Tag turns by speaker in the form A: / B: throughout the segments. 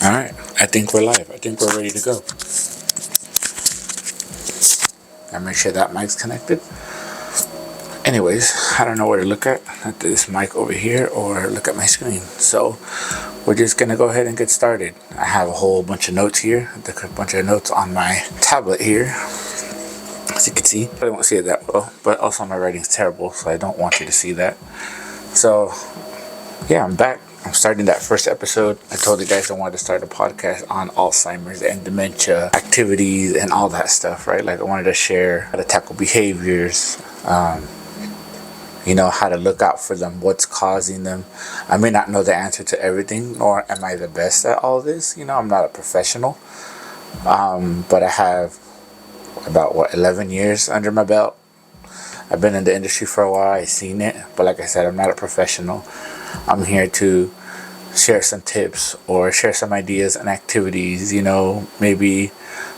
A: Alright, I think we're live. I think we're ready to go. I make sure that mic's connected. Anyways, I don't know where to look at this mic over here or look at my screen. So we're just gonna go ahead and get started. I have a whole bunch of notes here. A bunch of notes on my tablet here. As you can see, I won't see it that well, but also my writing's terrible, so I don't want you to see that. So yeah, I'm back. I'm starting that first episode. I told you guys I wanted to start a podcast on Alzheimer's and dementia activities and all that stuff, right? Like I wanted to share how to tackle behaviors, how to look out for them, what's causing them. I may not know the answer to everything, nor am I the best at all this. I'm not a professional, but I have about 11 years under my belt. I've been in the industry for a while. I've seen it, but like I said, I'm not a professional. I'm here to share some tips or share some ideas and activities, maybe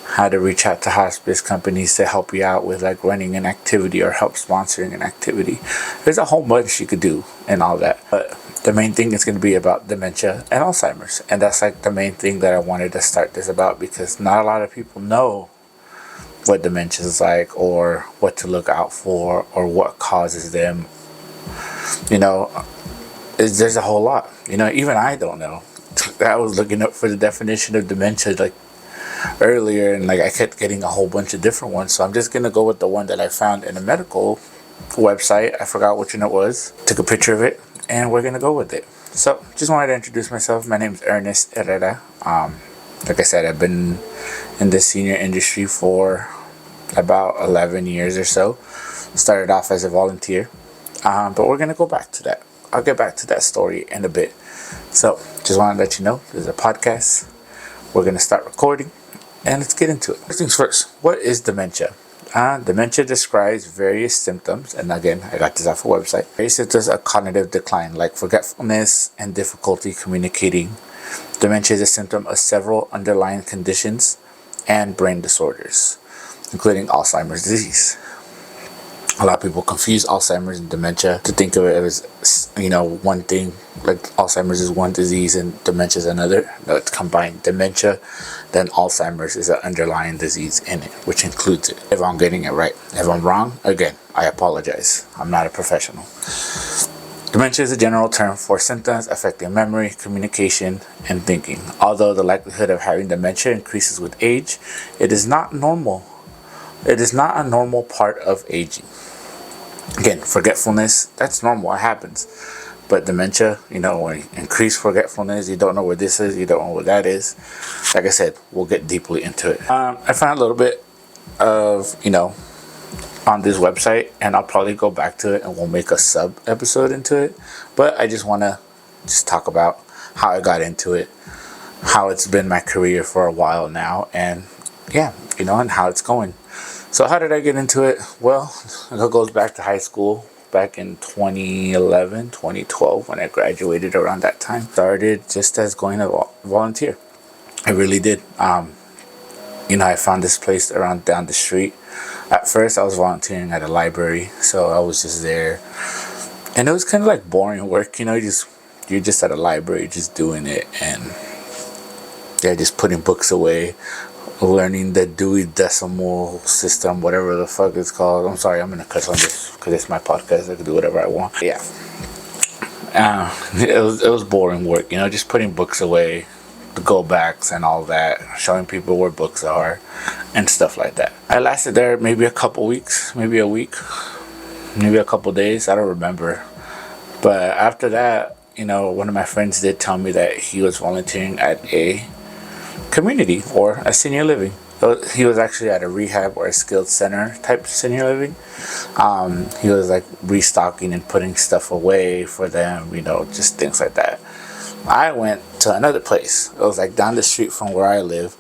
A: how to reach out to hospice companies to help you out with like running an activity or help sponsoring an activity. There's a whole bunch you could do and all that, but the main thing is going to be about dementia and Alzheimer's, and that's like the main thing that I wanted to start this about, because not a lot of people know what dementia is like or what to look out for or what causes them. There's a whole lot. Even I don't know. I was looking up for the definition of dementia like earlier, and like I kept getting a whole bunch of different ones. So I'm just gonna go with the one that I found in a medical website. I forgot which one it was. Took a picture of it, and we're gonna go with it. So just wanted to introduce myself. My name is Ernest Herrera. Like I said, I've been in the senior industry for about 11 years or so. Started off as a volunteer, but we're gonna go back to that. I'll get back to that story in a bit. So just want to let you know there's a podcast. We're going to start recording and let's get into it. First things first, what is dementia? Dementia describes various symptoms, and again, I got this off a website. Various symptoms of cognitive decline, like forgetfulness and difficulty communicating. Dementia is a symptom of several underlying conditions and brain disorders, including Alzheimer's disease. A lot of people confuse Alzheimer's and dementia to think of it as, one thing, like Alzheimer's is one disease and dementia is another. No, it's combined. Dementia, then Alzheimer's is an underlying disease in it, which includes it. If I'm getting it right. If I'm wrong, again, I apologize. I'm not a professional. Dementia is a general term for symptoms affecting memory, communication, and thinking. Although the likelihood of having dementia increases with age, it is not normal. It is not a normal part of aging. Again, forgetfulness, that's normal, it happens. But dementia, when you increase forgetfulness, you don't know where this is, you don't know what that is. Like I said, we'll get deeply into it. I found a little bit of, on this website, and I'll probably go back to it and we'll make a sub episode into it. But I just want to talk about how I got into it, how it's been my career for a while now, and yeah, and how it's going. So how did I get into it? Well, it goes back to high school, back in 2011, 2012, when I graduated around that time. Started just as going to volunteer. I really did. I found this place around down the street. At first, I was volunteering at a library, so I was just there. And it was kind of like boring work, you're just at a library, just doing it, and yeah, just putting books away, learning the Dewey Decimal System, whatever the fuck it's called. I'm sorry, I'm gonna cuss on this because it's my podcast. I can do whatever I want. Yeah, it was boring work, just putting books away, the go backs and all that, showing people where books are, and stuff like that. I lasted there maybe a couple weeks, maybe a week, maybe a couple days. I don't remember. But after that, one of my friends did tell me that he was volunteering at a community or a senior living. He was actually at a rehab or a skilled center type senior living. He was like restocking and putting stuff away for them, just things like that. I went to another place. It was like down the street from where I live,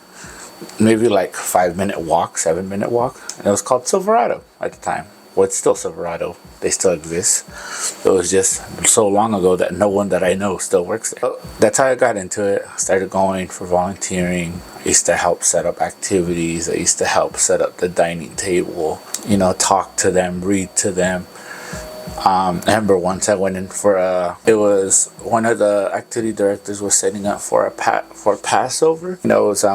A: maybe like 7-minute walk, and it was called Silverado at the time. Well, it's still Silverado. They still exist. It was just so long ago that no one that I know still works there. So that's how I got into it. I started going for volunteering. I used to help set up activities. I used to help set up the dining table, talk to them, read to them. I remember once I went in for it was one of the activity directors was setting up for for Passover. You know, it was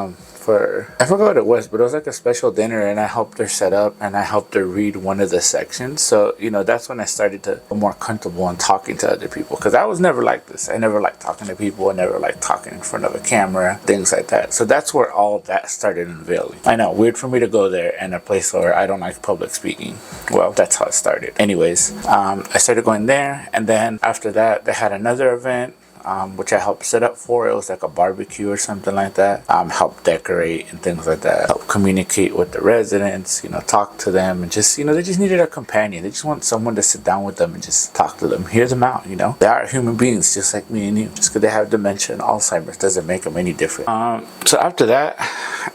A: for, I forgot what it was, but it was like a special dinner, and I helped her set up and I helped her read one of the sections. So, you know, that's when I started to feel more comfortable in talking to other people, because I was never like this. I never liked talking to people. I never liked talking in front of a camera, things like that. So that's where all of that started unveiling. I know, weird for me to go there in a place where I don't like public speaking. Well, that's how it started. Anyways, I started going there, and then after that, they had another event, which I helped set up for. It was like a barbecue or something like that. Help decorate and things like that. Help communicate with the residents, you know, talk to them, and just, you know, they just needed a companion. They just want someone to sit down with them and just talk to them, hear them out, you know. They are human beings just like me and you. Just because they have dementia and Alzheimer's doesn't make them any different. So after that,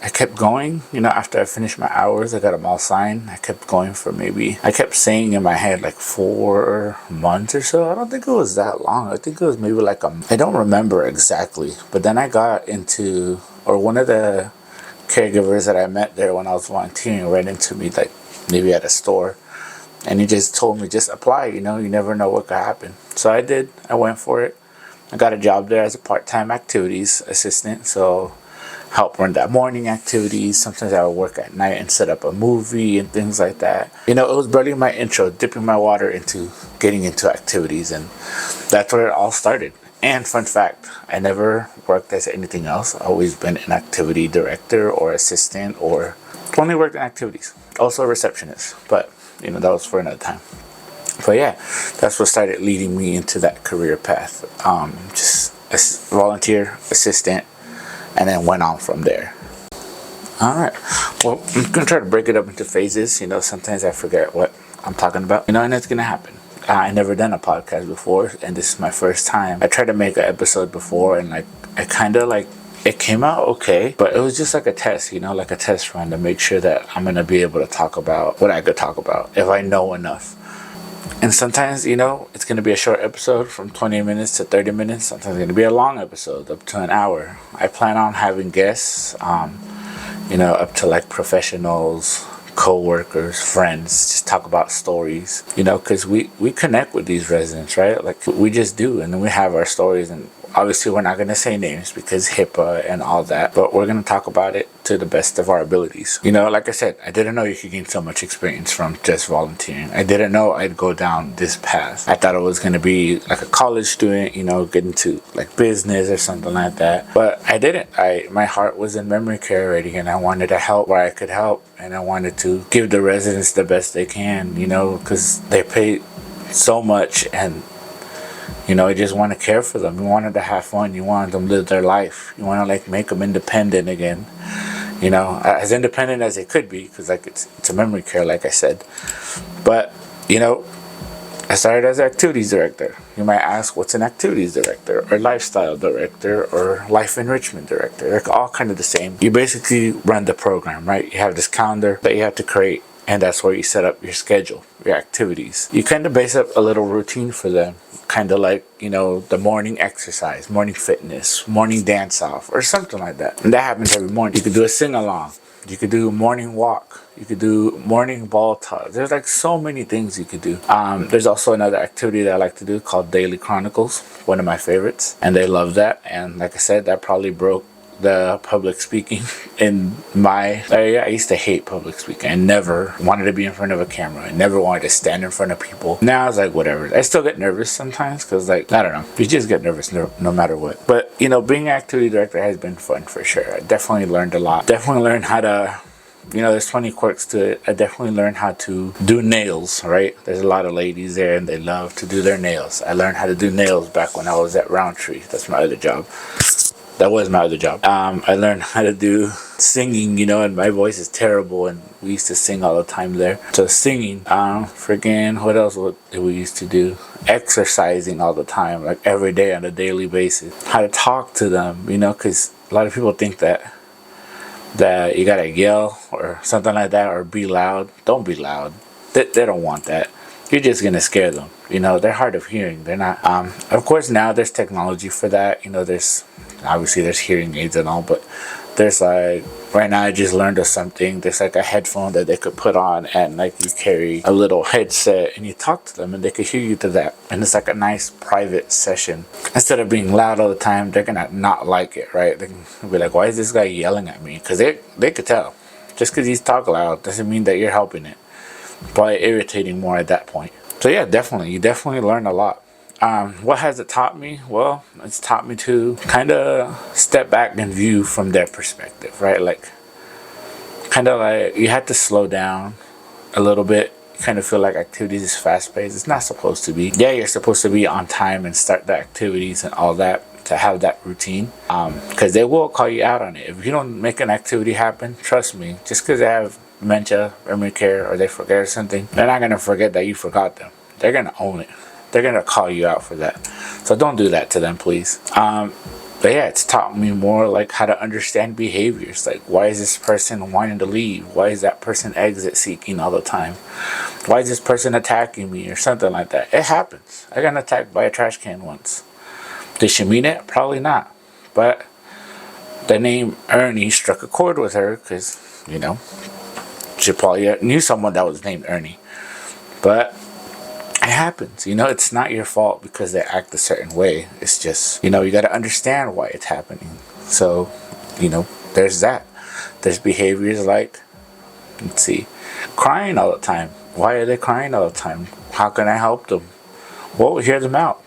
A: I kept going. You know, after I finished my hours, I got them all signed. I kept going for I kept saying in my head like 4 months or so. I don't think it was that long. I think it was maybe like I don't remember exactly. But then I got into, or one of the caregivers that I met there when I was volunteering ran into me, like maybe at a store. And he just told me, just apply, you know, you never know what could happen. So I did. I went for it. I got a job there as a part-time activities assistant. So help run that morning activities. Sometimes I would work at night and set up a movie and things like that. You know, it was barely my intro, dipping my water into getting into activities, and that's where it all started. And fun fact, I never worked as anything else. I've always been an activity director or assistant, or only worked in activities. Also a receptionist, but you know, that was for another time. But yeah, that's what started leading me into that career path. Just a volunteer, assistant, and then went on from there. All right. Well, I'm going to try to break it up into phases. You know, sometimes I forget what I'm talking about. You know, and it's going to happen. I never done a podcast before, and this is my first time. I tried to make an episode before, and like, I kind of like, it came out okay, but it was just like a test, you know, like a test run to make sure that I'm going to be able to talk about what I could talk about if I know enough. And sometimes, you know, it's going to be a short episode from 20 minutes to 30 minutes. Sometimes it's going to be a long episode up to an hour. I plan on having guests, you know, up to like professionals, co-workers, friends, just talk about stories, you know, because we connect with these residents, right? Like we just do. And then we have our stories, and obviously we're not going to say names because HIPAA and all that, but we're going to talk about it to the best of our abilities. You know, like I said, I didn't know you could gain so much experience from just volunteering. I didn't know I'd go down this path. I thought it was going to be like a college student, you know, get into like business or something like that, but I didn't. My heart was in memory care already, and I wanted to help where I could help, and I wanted to give the residents the best they can, you know, because they pay so much, and you know, you just want to care for them. You wanted to have fun. You wanted them to live their life. You want to like make them independent again. You know, as independent as they could be, because like it's a memory care, like I said. But you know, I started as an activities director. You might ask, what's an activities director, or lifestyle director, or life enrichment director? They're all kind of the same. You basically run the program, right? You have this calendar that you have to create, and that's where you set up your schedule, your activities. You kind of base up a little routine for them, kind of like, you know, the morning exercise, morning fitness, morning dance off, or something like that. And that happens every morning. You could do a sing along. You could do a morning walk. You could do morning ball toss. There's like so many things you could do. There's also another activity that I like to do called Daily Chronicles, one of my favorites, and they love that. And like I said, that probably broke the public speaking in my area. I used to hate public speaking. I never wanted to be in front of a camera. I never wanted to stand in front of people. Now I was like, whatever. I still get nervous sometimes because, like, I don't know. You just get nervous no matter what. But, you know, being an activity director has been fun for sure. I definitely learned a lot. Definitely learned how to, you know, there's 20 quirks to it. I definitely learned how to do nails, right? There's a lot of ladies there and they love to do their nails. I learned how to do nails back when I was at Roundtree. That's my other job. That was my other job. I learned how to do singing, you know, and my voice is terrible, and we used to sing all the time there. So singing, freaking, what else did we used to do? Exercising all the time, like every day on a daily basis. How to talk to them, you know, because a lot of people think that you gotta yell or something like that, or be loud. Don't be loud. They don't want that. You're just gonna scare them. You know, they're hard of hearing. They're not. Of course, now there's technology for that. You know, there's Obviously, there's hearing aids and all, but there's like, right now I just learned of something. There's like a headphone that they could put on, and like you carry a little headset and you talk to them and they could hear you through that. And it's like a nice private session. Instead of being loud all the time, they're gonna not like it, right? They can be like, why is this guy yelling at me? Because they could tell. Just because he's talk loud doesn't mean that you're helping it. Probably irritating more at that point. So yeah, definitely, you definitely learn a lot. What has it taught me? Well, it's taught me to kind of step back and view from their perspective, right? Like, kind of like you have to slow down a little bit. You kind of feel like activities is fast paced. It's not supposed to be. Yeah, you're supposed to be on time and start the activities and all that to have that routine. Because they will call you out on it. If you don't make an activity happen, trust me, just because they have dementia, memory care, or they forget or something, they're not going to forget that you forgot them. They're going to own it. They're going to call you out for that. So don't do that to them, please. But yeah, it's taught me more like how to understand behaviors. Like, why is this person wanting to leave? Why is that person exit seeking all the time? Why is this person attacking me or something like that? It happens. I got attacked by a trash can once. Did she mean it? Probably not. But the name Ernie struck a chord with her because, you know, she probably knew someone that was named Ernie. But it happens. You know, it's not your fault because they act a certain way. It's just, you know, you got to understand why it's happening. So, you know, there's that. There's behaviors like, let's see, crying all the time. Why are they crying all the time? How can I help them? Well, hear them out.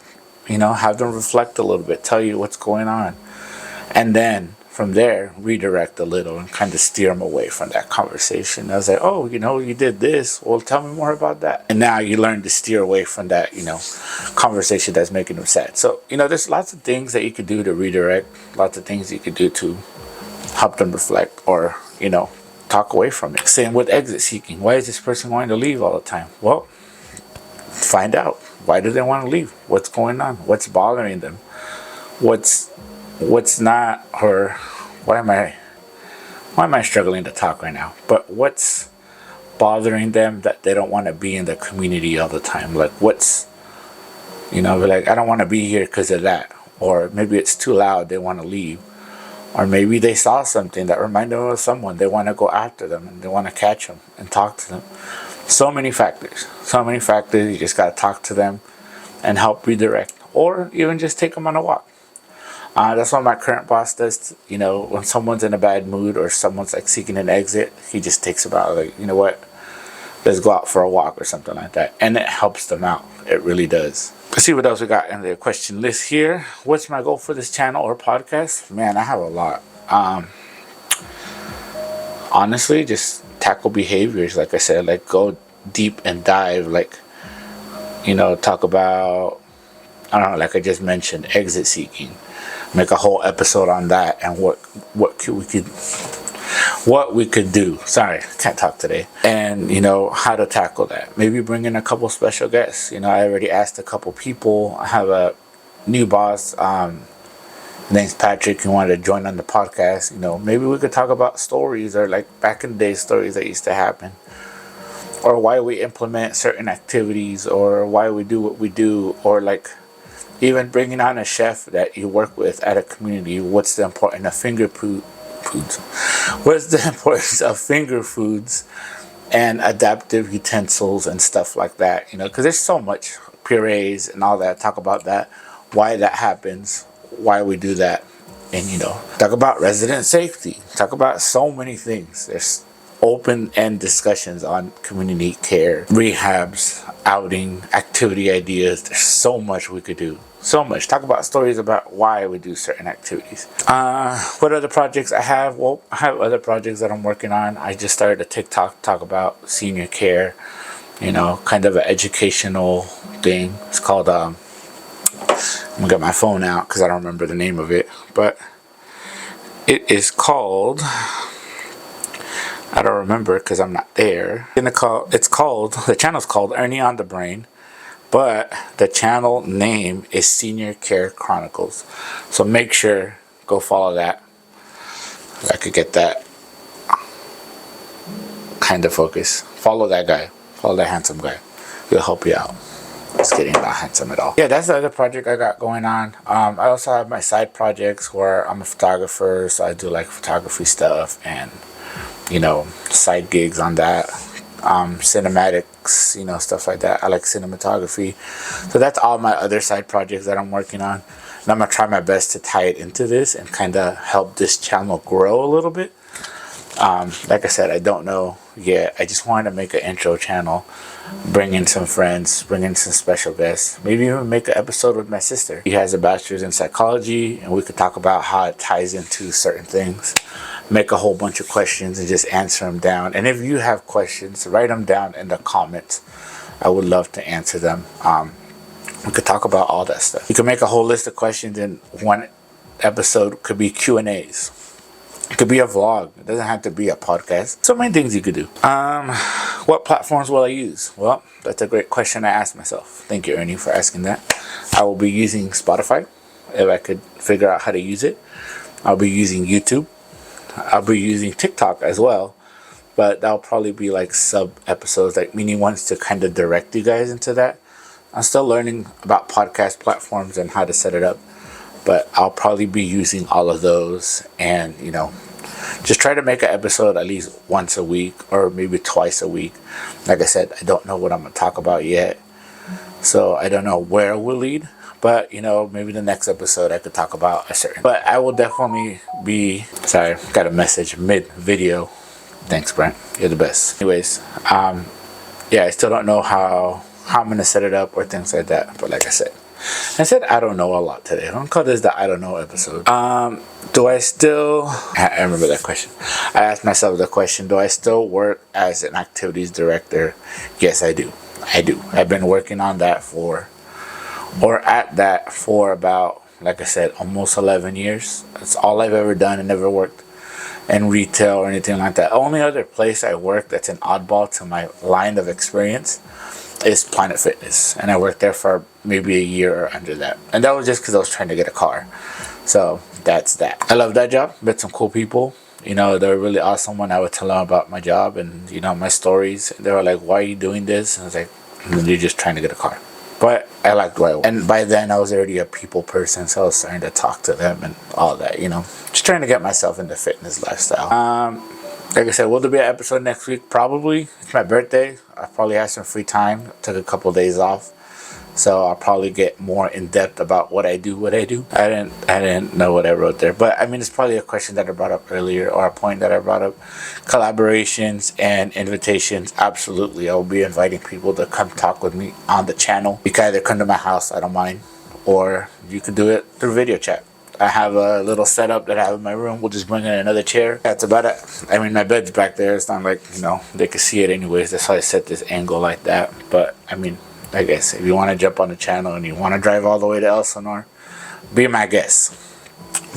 A: You know, have them reflect a little bit, tell you what's going on. And then from there, redirect a little and kind of steer them away from that conversation. I was like, oh, you know, you did this. Well, tell me more about that. And now you learn to steer away from that, you know, conversation that's making them sad. So, you know, there's lots of things that you could do to redirect, lots of things you could do to help them reflect or, you know, talk away from it. Same with exit seeking. Why is this person wanting to leave all the time? Well, find out. Why do they want to leave? What's going on? What's bothering them? What's not, or why am I struggling to talk right now? But what's bothering them that they don't want to be in the community all the time? Like, what's, you know, like, I don't want to be here because of that. Or maybe it's too loud, they want to leave. Or maybe they saw something that reminded them of someone, they want to go after them and they want to catch them and talk to them. So many factors. You just got to talk to them and help redirect, or even just take them on a walk. That's what my current boss does. You know, when someone's in a bad mood or someone's like seeking an exit, he just takes about like, you know what, let's go out for a walk or something like that. And it helps them out. It really does. Let's see what else we got in the question list here. What's my goal for this channel or podcast? Man, I have a lot. Honestly, just tackle behaviors. Like I said, like go deep and dive. Like, you know, talk about, I don't know, like I just mentioned, exit seeking. Make a whole episode on that and what we could do. Sorry, can't talk today. And, you know, how to tackle that. Maybe bring in a couple special guests. You know, I already asked a couple people. I have a new boss. Name's Patrick. He wanted to join on the podcast. You know, maybe we could talk about stories or like back in the day stories that used to happen, or why we implement certain activities, or why we do what we do, or like even bringing on a chef that you work with at a community. What's the importance of finger foods? What's the importance of finger foods and adaptive utensils and stuff like that? You know, because there's so much purees and all that. Talk about that, why that happens, why we do that, and, you know, talk about resident safety. Talk about so many things. There's open-end discussions on community care, rehabs, outing, activity ideas. There's so much we could do. So much. Talk about stories about why we do certain activities. What other projects I have? Well, I have other projects that I'm working on. I just started a TikTok talk about senior care, you know, kind of an educational thing. It's called, I'm gonna get my phone out because I don't remember the name of it, but it is called, I don't remember because I'm not there. The channel's called Ernie on the Brain, but the channel name is Senior Care Chronicles. So make sure, go follow that. If I could get that kind of focus. Follow that guy. Follow that handsome guy. He'll help you out. Just kidding, not handsome at all. Yeah, that's the other project I got going on. I also have my side projects where I'm a photographer, so I do like photography stuff and, side gigs on that. Cinematics, stuff like that. I like cinematography. So that's all my other side projects that I'm working on. And I'm going to try my best to tie it into this and kind of help this channel grow a little bit. Like I said, I don't know yet. I just wanted to make an intro channel, bring in some friends, bring in some special guests, maybe even make an episode with my sister. She has a bachelor's in psychology, and we could talk about how it ties into certain things, make a whole bunch of questions and just answer them down. And if you have questions, write them down in the comments. I would love to answer them. We could talk about all that stuff. You can make a whole list of questions, and one episode could be Q&As. It could be a vlog. It doesn't have to be a podcast. So many things you could do. What platforms will I use? Well, that's a great question I asked myself. Thank you, Ernie, for asking that. I will be using Spotify if I could figure out how to use it. I'll be using YouTube. I'll be using TikTok as well. But that'll probably be like sub episodes, like mini ones to kind of direct you guys into that. I'm still learning about podcast platforms and how to set it up. But I'll probably be using all of those and, just try to make an episode at least once a week or maybe twice a week. Like I said, I don't know what I'm going to talk about yet. So I don't know where it will lead. But, maybe the next episode I could talk about a certain. But I will definitely be. Sorry, got a message mid-video. Thanks, Brent. You're the best. Anyways, yeah, I still don't know how I'm going to set it up or things like that. But like I said I don't know a lot today. I don't call this the I don't know episode. Do I still... I remember that question. I asked myself the question, do I still work as an activities director? Yes, I do. I've been working on that for about, like I said, almost 11 years. That's all I've ever done and never worked in retail or anything like that. Only other place I work that's an oddball to my line of experience is Planet Fitness, and I worked there for maybe a year or under that, and that was just because I was trying to get a car. So that's that. I love that job. Met some cool people. They were really awesome when I would tell them about my job and my stories. They were like, "Why are you doing this?" And I was like, "You're just trying to get a car." But I liked where I was. And by then I was already a people person, so I was starting to talk to them and all that. Just trying to get myself into fitness lifestyle. Like I said, will there be an episode next week? Probably. It's my birthday. I probably have some free time. Took a couple days off. So I'll probably get more in depth about what I do. I didn't know what I wrote there. But I mean, it's probably a question that I brought up earlier or a point that I brought up. Collaborations and invitations. Absolutely. I will be inviting people to come talk with me on the channel. You can either come to my house, I don't mind. Or you could do it through video chat. I have a little setup that I have in my room. We'll just bring in another chair. That's about it. I mean, my bed's back there. It's not like, they could see it anyways. That's how I set this angle like that. But, I mean, I guess if you want to jump on the channel and you want to drive all the way to Elsinore, be my guest.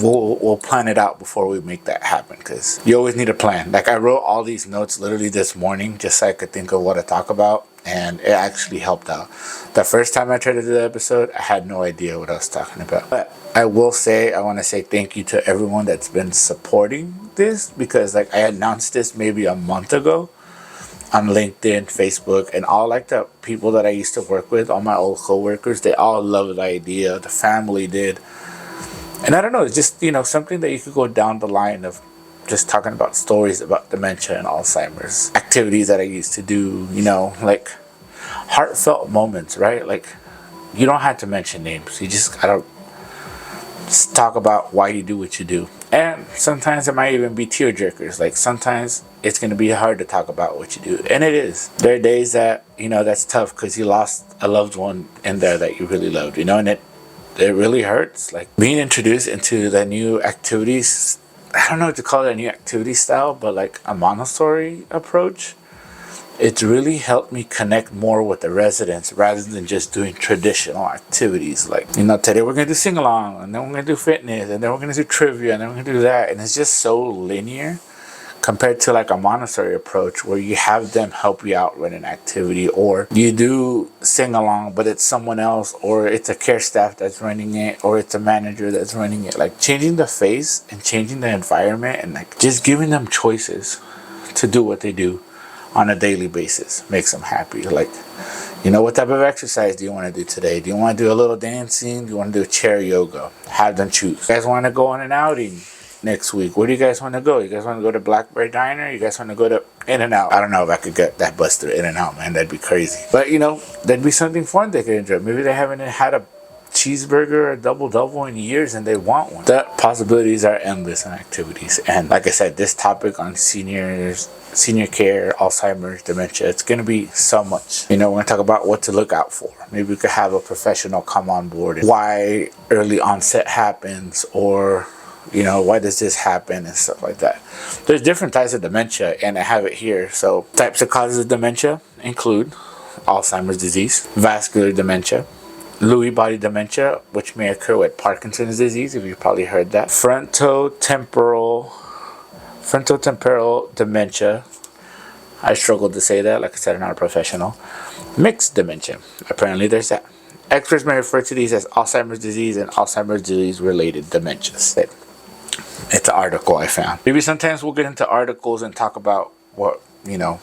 A: We'll plan it out before we make that happen, because you always need a plan. Like, I wrote all these notes literally this morning just so I could think of what to talk about. And it actually helped out. The first time I tried to do the episode, I had no idea what I was talking about. But I want to say thank you to everyone that's been supporting this, because like I announced this maybe a month ago on LinkedIn, Facebook, and all like the people that I used to work with, all my old coworkers, they all loved the idea. The family did. And I don't know, it's just, something that you could go down the line of just talking about stories about dementia and Alzheimer's, activities that I used to do, like heartfelt moments, right? Like, you don't have to mention names. You just gotta talk about why you do what you do. And sometimes it might even be tearjerkers. Like, sometimes it's going to be hard to talk about what you do. And it is. There are days that, that's tough because you lost a loved one in there that you really loved, and it really hurts. Like, being introduced into the new activities, I don't know what to call it, a new activity style, but like a Montessori approach. It's really helped me connect more with the residents rather than just doing traditional activities. Like, today we're going to do sing-along, and then we're going to do fitness, and then we're going to do trivia, and then we're going to do that. And it's just so linear compared to like a Montessori approach where you have them help you out with an activity, or you do sing-along, but it's someone else, or it's a care staff that's running it, or it's a manager that's running it. Like, changing the face and changing the environment and like just giving them choices to do what they do on a daily basis makes them happy. Like, You know, what type of exercise do you want to do today? Do you want to do a little dancing? Do you want to do chair yoga? Have them choose. You guys want to go on an outing next week? Where do you guys want to go? You guys want to go to Blackberry Diner? You guys want to go to In-N-Out? I don't know if I could get that bus through In-N-Out, man. That'd be crazy. But, you know, that'd be something fun they could enjoy. Maybe they haven't had a cheeseburger or a double in years and they want one. The possibilities are endless in activities. And like I said, this topic on senior care, Alzheimer's, dementia, it's going to be so much. You know, we're going to talk about what to look out for. Maybe we could have a professional come on board and why early onset happens, or, you know, why does this happen and stuff like that. There's different types of dementia, and I have it here. So types of causes of dementia include Alzheimer's disease, vascular dementia, Lewy body dementia, which may occur with Parkinson's disease, if you've probably heard that. Frontotemporal dementia. I struggle to say that. Like I said, I'm not a professional. Mixed dementia. Apparently there's that. Experts may refer to these as Alzheimer's disease and Alzheimer's disease related dementias. It's an article I found. Maybe sometimes we'll get into articles and talk about what, you know,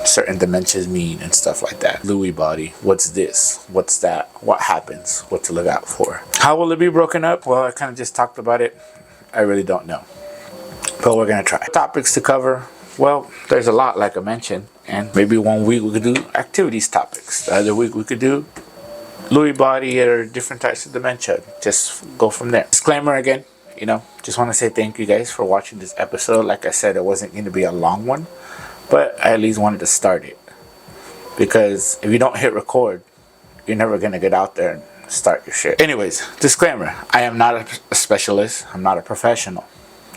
A: certain dementias mean and stuff like that. Lewy body, what's this, what's that, what happens, what to look out for. How will it be broken up? Well, I kind of just talked about it. I really don't know, but we're gonna try. Topics to cover, well, there's a lot, like I mentioned, and maybe one week we could do activities topics, the other week we could do Lewy body or different types of dementia. Just go from there. Disclaimer again, you know, just want to say thank you guys for watching this episode. Like I said, it wasn't going to be a long one, but I at least wanted to start it, because if you don't hit record, you're never going to get out there and start your shit. Anyways, disclaimer, I am not a specialist. I'm not a professional.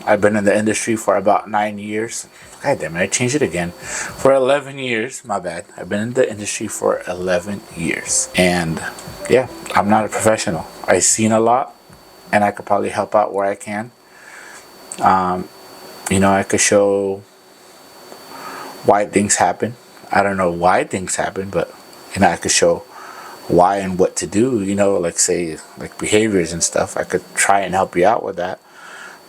A: I've been in the industry for about 9 years. God damn it, I changed it again. For 11 years, my bad. I've been in the industry for 11 years. And yeah, I'm not a professional. I've seen a lot, and I could probably help out where I can. You know, I could show why things happen. I don't know why things happen, but, you know, I could show why and what to do, you know, like say, like behaviors and stuff. I could try and help you out with that,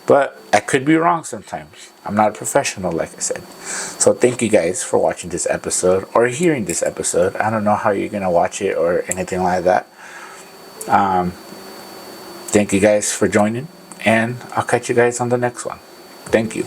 A: but I could be wrong sometimes. I'm not a professional, like I said. So thank you guys for watching this episode or hearing this episode. I don't know how you're going to watch it or anything like that. Thank you guys for joining, and I'll catch you guys on the next one. Thank you.